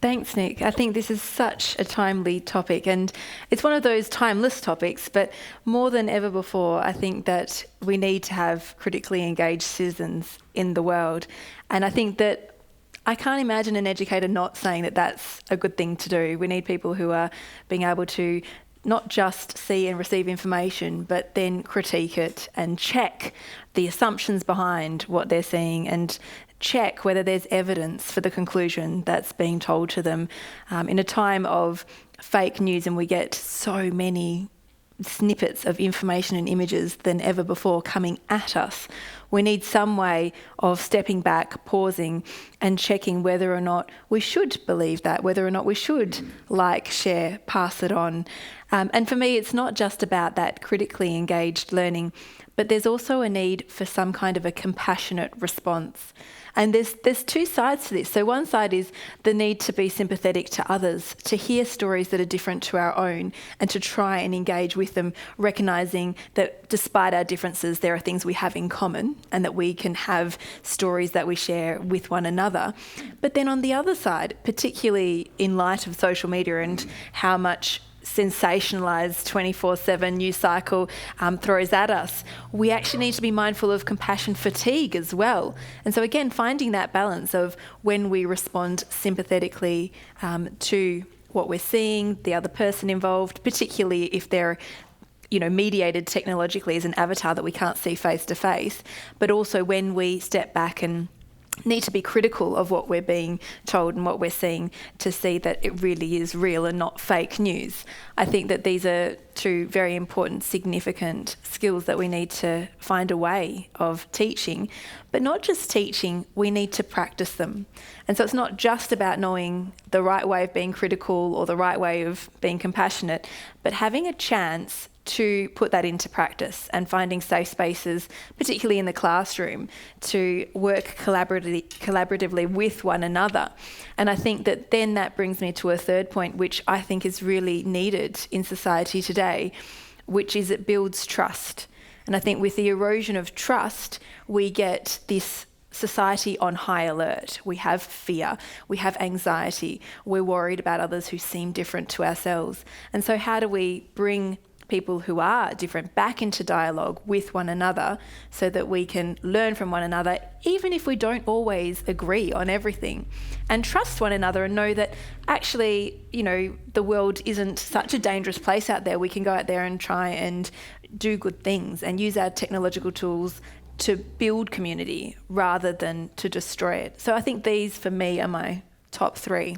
Thanks, Nick. I think this is such a timely topic, and it's one of those timeless topics, but more than ever before, I think that we need to have critically engaged citizens in the world. And I think that I can't imagine an educator not saying that that's a good thing to do. We need people who are being able to not just see and receive information, but then critique it and check the assumptions behind what they're seeing and check whether there's evidence for the conclusion that's being told to them. In a time of fake news, and we get so many snippets of information and images than ever before coming at us, we need some way of stepping back, pausing and checking whether or not we should believe that, whether or not we should like, share, pass it on. And for me, it's not just about that critically engaged learning, but there's also a need for some kind of a compassionate response. And there's two sides to this. So one side is the need to be sympathetic to others, to hear stories that are different to our own and to try and engage with them, recognising that despite our differences, there are things we have in common and that we can have stories that we share with one another. But then on the other side, particularly in light of social media and how much sensationalised 24/7 news cycle throws at us, we actually need to be mindful of compassion fatigue as well. And so again, finding that balance of when we respond sympathetically to what we're seeing, the other person involved, particularly if they're mediated technologically as an avatar that we can't see face to face, but also when we step back and need to be critical of what we're being told and what we're seeing to see that it really is real and not fake news. I think that these are two very important, significant skills that we need to find a way of teaching. But not just teaching, we need to practice them. And so it's not just about knowing the right way of being critical or the right way of being compassionate, but having a chance to put that into practice and finding safe spaces, particularly in the classroom, to work collaboratively with one another. And I think that then that brings me to a third point, which I think is really needed in society today, which is it builds trust. And I think with the erosion of trust, we get this society on high alert. We have fear, we have anxiety, we're worried about others who seem different to ourselves. And so how do we bring people who are different back into dialogue with one another so that we can learn from one another, even if we don't always agree on everything, and trust one another and know that actually, the world isn't such a dangerous place out there. We can go out there and try and do good things and use our technological tools to build community rather than to destroy it. So I think these, for me, are my top three.